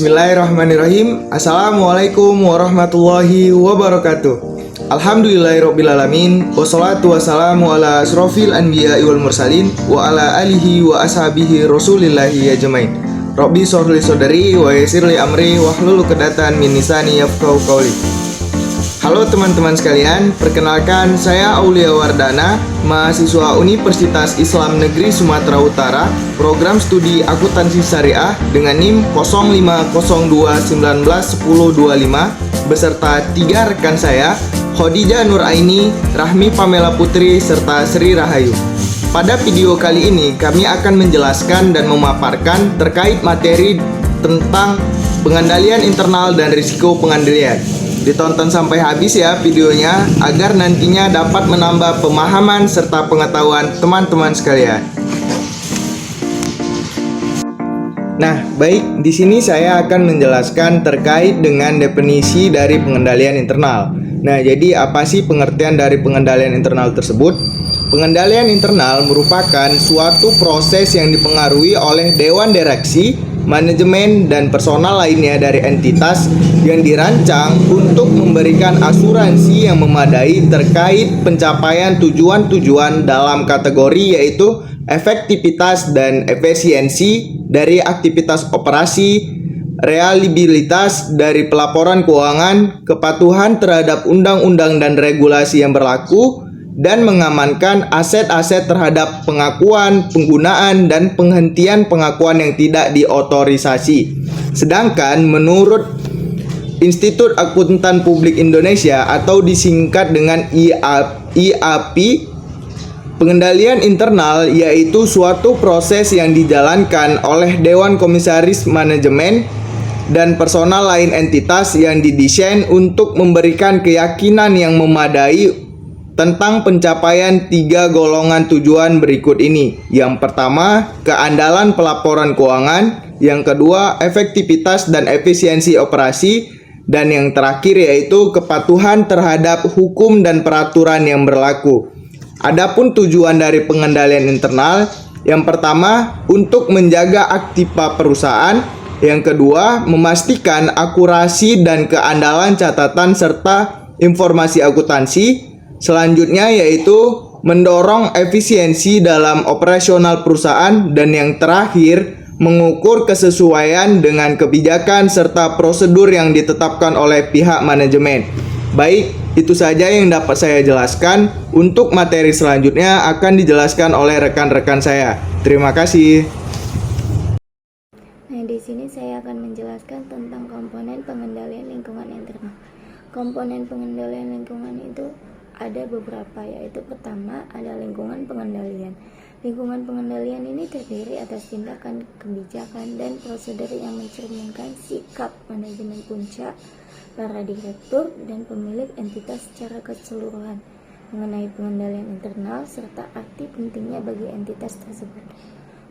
Bismillahirrahmanirrahim. Assalamualaikum warahmatullahi wabarakatuh. Alhamdulillahirrabbilalamin. Wassalatu wassalamu ala asrofil anbiya wal mursalin wa ala alihi wa ashabihi rasulillahi ajmain. Rabbi sholli sodari wa yassirli amri wahlul uqdatan min lisani yafqahu qawli. Halo teman-teman sekalian, perkenalkan saya Aulia Wardana, mahasiswa Universitas Islam Negeri Sumatera Utara, program studi akuntansi syariah dengan NIM 0502191025 beserta 3 rekan saya, Khadijah Nuraini, Rahmi Pamela Putri, serta Sri Rahayu. Pada video kali ini kami akan menjelaskan dan memaparkan terkait materi tentang pengendalian internal dan risiko pengendalian. Ditonton sampai habis ya videonya agar nantinya dapat menambah pemahaman serta pengetahuan teman-teman sekalian. Nah, baik, di sini saya akan menjelaskan terkait dengan definisi dari pengendalian internal. Nah, jadi apa sih pengertian dari pengendalian internal tersebut? Pengendalian internal merupakan suatu proses yang dipengaruhi oleh dewan direksi, manajemen, dan personal lainnya dari entitas yang dirancang untuk memberikan asuransi yang memadai terkait pencapaian tujuan-tujuan dalam kategori yaitu efektivitas dan efisiensi dari aktivitas operasi, reliabilitas dari pelaporan keuangan, kepatuhan terhadap undang-undang dan regulasi yang berlaku, dan mengamankan aset-aset terhadap pengakuan, penggunaan, dan penghentian pengakuan yang tidak diotorisasi. Sedangkan menurut Institut Akuntan Publik Indonesia atau disingkat dengan IAP, pengendalian internal yaitu suatu proses yang dijalankan oleh Dewan Komisaris Manajemen dan personal lain entitas yang didesain untuk memberikan keyakinan yang memadai tentang pencapaian 3 golongan tujuan berikut ini. Yang pertama, keandalan pelaporan keuangan. Yang kedua, efektivitas dan efisiensi operasi. Dan yang terakhir yaitu kepatuhan terhadap hukum dan peraturan yang berlaku. Adapun tujuan dari pengendalian internal, yang pertama, untuk menjaga aktiva perusahaan. Yang kedua, memastikan akurasi dan keandalan catatan serta informasi akuntansi. Selanjutnya yaitu mendorong efisiensi dalam operasional perusahaan, dan yang terakhir mengukur kesesuaian dengan kebijakan serta prosedur yang ditetapkan oleh pihak manajemen. Baik, itu saja yang dapat saya jelaskan. Untuk materi selanjutnya akan dijelaskan oleh rekan-rekan saya. Terima kasih. Nah, di sini saya akan menjelaskan tentang komponen pengendalian lingkungan internal. Komponen pengendalian lingkungan itu ada beberapa, yaitu pertama ada lingkungan pengendalian. Lingkungan pengendalian ini terdiri atas tindakan, kebijakan, dan prosedur yang mencerminkan sikap manajemen puncak, para direktur, dan pemilik entitas secara keseluruhan mengenai pengendalian internal serta arti pentingnya bagi entitas tersebut.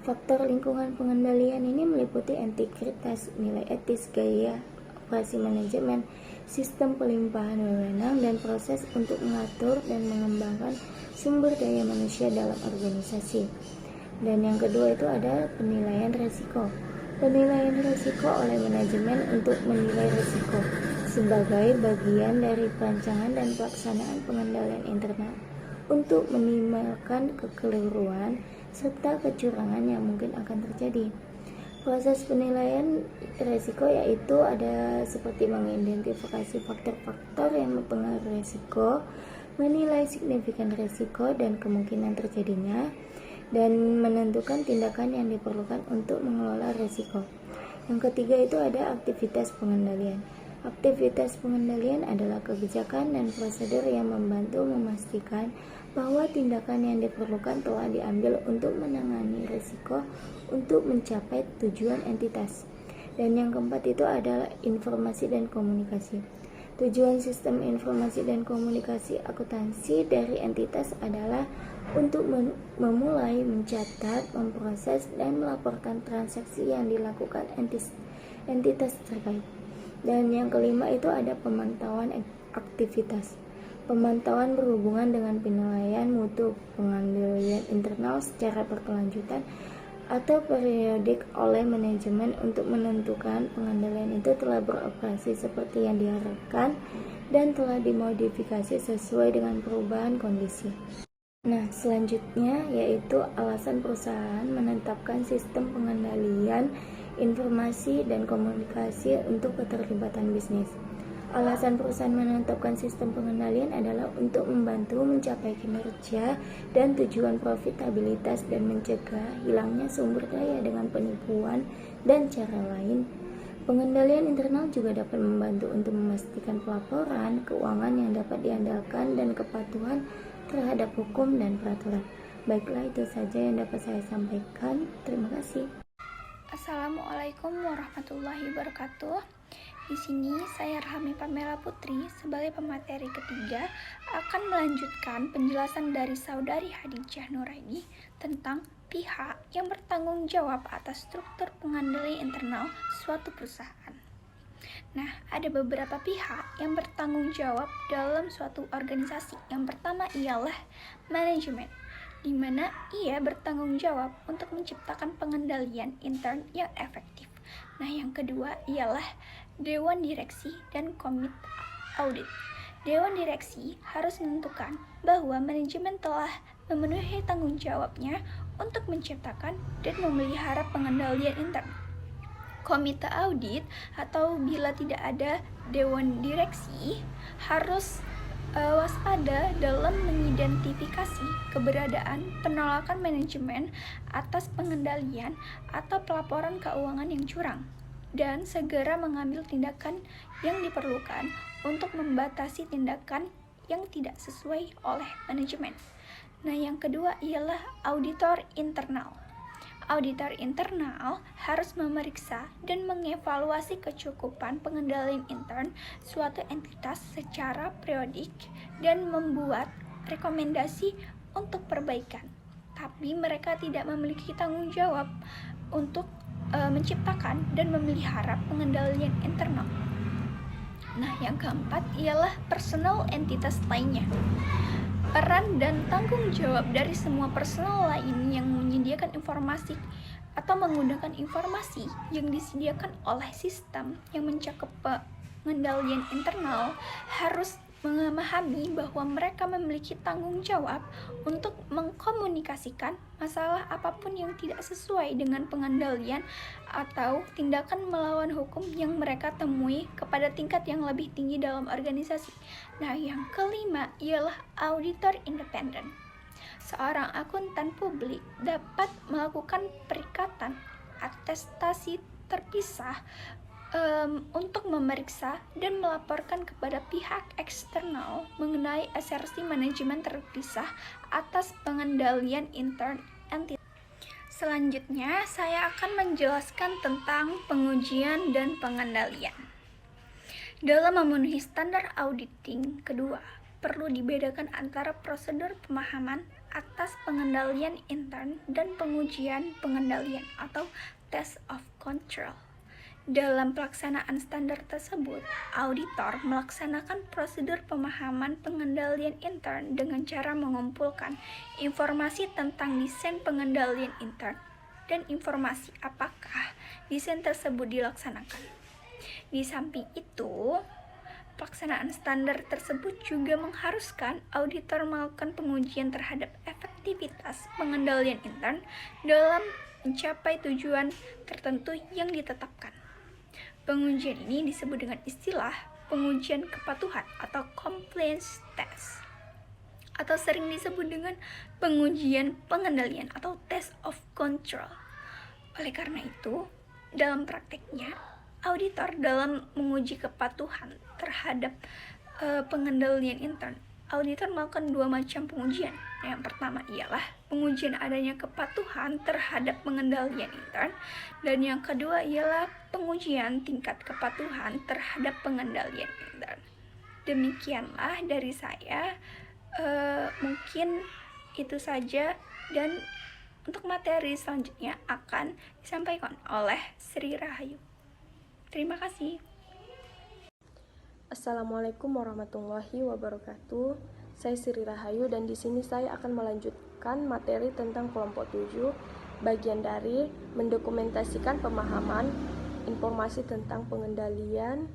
Faktor lingkungan pengendalian ini meliputi integritas, nilai etis, gaya operasi manajemen, sistem pelimpahan wewenang, dan proses untuk mengatur dan mengembangkan sumber daya manusia dalam organisasi. Dan yang kedua itu ada penilaian risiko. Penilaian risiko oleh manajemen untuk menilai risiko sebagai bagian dari perancangan dan pelaksanaan pengendalian internal untuk meminimalkan kekeliruan serta kecurangan yang mungkin akan terjadi. Proses penilaian risiko yaitu ada seperti mengidentifikasi faktor-faktor yang mempengaruhi risiko, menilai signifikan risiko dan kemungkinan terjadinya, dan menentukan tindakan yang diperlukan untuk mengelola risiko. Yang ketiga itu ada aktivitas pengendalian. Aktivitas pengendalian adalah kebijakan dan prosedur yang membantu memastikan bahwa tindakan yang diperlukan telah diambil untuk menangani risiko untuk mencapai tujuan entitas. Dan yang keempat itu adalah informasi dan komunikasi. Tujuan sistem informasi dan komunikasi akuntansi dari entitas adalah untuk memulai, mencatat, memproses, dan melaporkan transaksi yang dilakukan entitas terkait. Dan yang kelima itu ada pemantauan aktivitas. Pemantauan berhubungan dengan penilaian mutu pengendalian internal secara berkelanjutan atau periodik oleh manajemen untuk menentukan pengendalian itu telah beroperasi seperti yang diharapkan dan telah dimodifikasi sesuai dengan perubahan kondisi. Nah, selanjutnya yaitu alasan perusahaan menetapkan sistem pengendalian informasi dan komunikasi untuk keterlibatan bisnis. Alasan perusahaan menetapkan sistem pengendalian adalah untuk membantu mencapai kinerja dan tujuan profitabilitas dan mencegah hilangnya sumber daya dengan penipuan dan cara lain. Pengendalian internal juga dapat membantu untuk memastikan pelaporan keuangan yang dapat diandalkan dan kepatuhan terhadap hukum dan peraturan. Baiklah, itu saja yang dapat saya sampaikan. Terima kasih. Assalamualaikum warahmatullahi wabarakatuh. Di sini saya Rahmi Pamela Putri sebagai pemateri ketiga akan melanjutkan penjelasan dari Saudari Hadijah Nuraini tentang pihak yang bertanggung jawab atas struktur pengendalian internal suatu perusahaan. Nah, ada beberapa pihak yang bertanggung jawab dalam suatu organisasi. Yang pertama ialah manajemen, di mana ia bertanggung jawab untuk menciptakan pengendalian intern yang efektif. Nah, yang kedua ialah Dewan Direksi dan Komite Audit. Dewan Direksi harus menentukan bahwa manajemen telah memenuhi tanggung jawabnya untuk menciptakan dan memelihara pengendalian intern. Komite Audit atau bila tidak ada Dewan Direksi harus waspada dalam mengidentifikasi keberadaan penolakan manajemen atas pengendalian atau pelaporan keuangan yang curang dan segera mengambil tindakan yang diperlukan untuk membatasi tindakan yang tidak sesuai oleh manajemen. Nah, yang kedua ialah auditor internal. Auditor internal harus memeriksa dan mengevaluasi kecukupan pengendalian intern suatu entitas secara periodik dan membuat rekomendasi untuk perbaikan. Tapi mereka tidak memiliki tanggung jawab untuk menciptakan dan memelihara pengendalian internal. Nah, yang keempat ialah personal entitas lainnya. Peran dan tanggung jawab dari semua personal lain yang menyediakan informasi atau menggunakan informasi yang disediakan oleh sistem yang mencakup pengendalian internal harus memahami bahwa mereka memiliki tanggung jawab untuk mengkomunikasikan masalah apapun yang tidak sesuai dengan pengendalian atau tindakan melawan hukum yang mereka temui kepada tingkat yang lebih tinggi dalam organisasi. Nah, yang kelima ialah auditor independen. Seorang akuntan publik dapat melakukan perikatan atestasi terpisah untuk memeriksa dan melaporkan kepada pihak eksternal mengenai asersi manajemen terpisah atas pengendalian intern entitas. Selanjutnya, saya akan menjelaskan tentang pengujian dan pengendalian. Dalam memenuhi standar auditing kedua, perlu dibedakan antara prosedur pemahaman atas pengendalian intern dan pengujian pengendalian atau test of control. Dalam pelaksanaan standar tersebut, auditor melaksanakan prosedur pemahaman pengendalian intern dengan cara mengumpulkan informasi tentang desain pengendalian intern dan informasi apakah desain tersebut dilaksanakan. Di samping itu, pelaksanaan standar tersebut juga mengharuskan auditor melakukan pengujian terhadap efektivitas pengendalian intern dalam mencapai tujuan tertentu yang ditetapkan. Pengujian ini disebut dengan istilah pengujian kepatuhan atau compliance test, atau sering disebut dengan pengujian pengendalian atau test of control. Oleh karena itu, dalam prakteknya, auditor dalam menguji kepatuhan terhadap pengendalian intern, auditor melakukan dua macam pengujian. Yang pertama ialah pengujian adanya kepatuhan terhadap pengendalian intern, dan yang kedua ialah pengujian tingkat kepatuhan terhadap pengendalian intern. Demikianlah dari saya, mungkin itu saja, dan untuk materi selanjutnya akan disampaikan oleh Sri Rahayu. Terima kasih. Assalamualaikum warahmatullahi wabarakatuh. Saya Sri Rahayu dan di sini saya akan melanjutkan materi tentang kelompok 7 bagian dari mendokumentasikan pemahaman informasi tentang pengendalian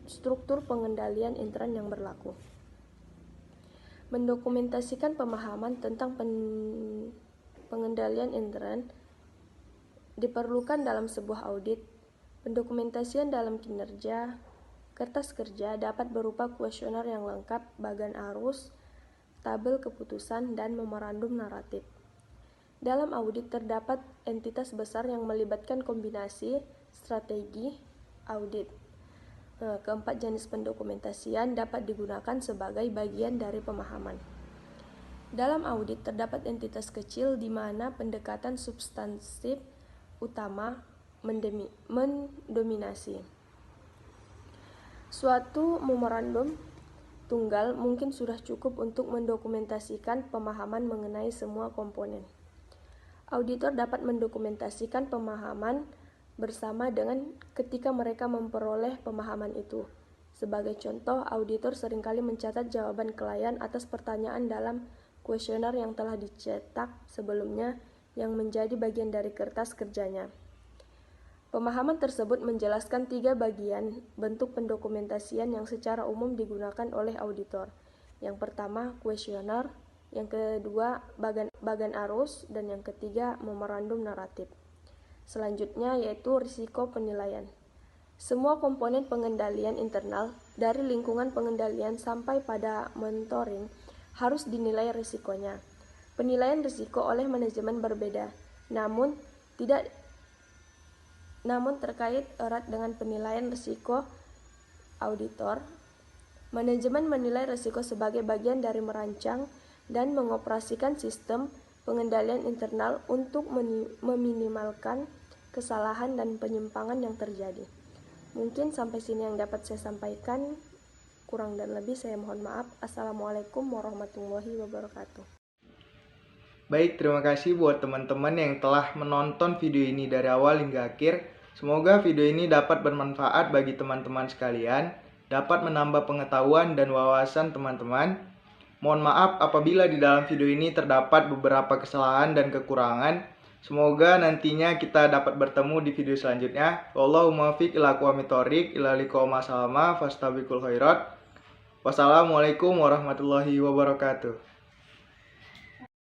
struktur pengendalian intern yang berlaku. Mendokumentasikan pemahaman tentang pengendalian intern diperlukan dalam sebuah audit. Pendokumentasian dalam kinerja kertas kerja dapat berupa kuesioner yang lengkap, bagan arus, tabel keputusan, dan memorandum naratif. Dalam audit terdapat entitas besar yang melibatkan kombinasi strategi audit. Keempat jenis pendokumentasian dapat digunakan sebagai bagian dari pemahaman. Dalam audit terdapat entitas kecil di mana pendekatan substansif utama mendominasi. Suatu memorandum tunggal mungkin sudah cukup untuk mendokumentasikan pemahaman mengenai semua komponen. Auditor dapat mendokumentasikan pemahaman bersama dengan ketika mereka memperoleh pemahaman itu. Sebagai contoh, auditor seringkali mencatat jawaban klien atas pertanyaan dalam kuesioner yang telah dicetak sebelumnya yang menjadi bagian dari kertas kerjanya. Pemahaman tersebut menjelaskan 3 bagian bentuk pendokumentasian yang secara umum digunakan oleh auditor. Yang pertama, kuesioner, yang kedua, bagan arus, dan yang ketiga, memorandum naratif. Selanjutnya yaitu risiko penilaian. Semua komponen pengendalian internal dari lingkungan pengendalian sampai pada monitoring harus dinilai risikonya. Penilaian risiko oleh manajemen berbeda, namun terkait erat dengan penilaian risiko auditor. Manajemen menilai risiko sebagai bagian dari merancang dan mengoperasikan sistem pengendalian internal untuk meminimalkan kesalahan dan penyimpangan yang terjadi. Mungkin sampai sini yang dapat saya sampaikan. Kurang dan lebih saya mohon maaf. Assalamualaikum warahmatullahi wabarakatuh. Baik, terima kasih buat teman-teman yang telah menonton video ini dari awal hingga akhir. Semoga video ini dapat bermanfaat bagi teman-teman sekalian, dapat menambah pengetahuan dan wawasan teman-teman. Mohon maaf apabila di dalam video ini terdapat beberapa kesalahan dan kekurangan. Semoga nantinya kita dapat bertemu di video selanjutnya. Wallahu muwaffiq ila aqwamit thoriq ila liqa'il salama fastabiqul khairat. Wassalamualaikum warahmatullahi wabarakatuh.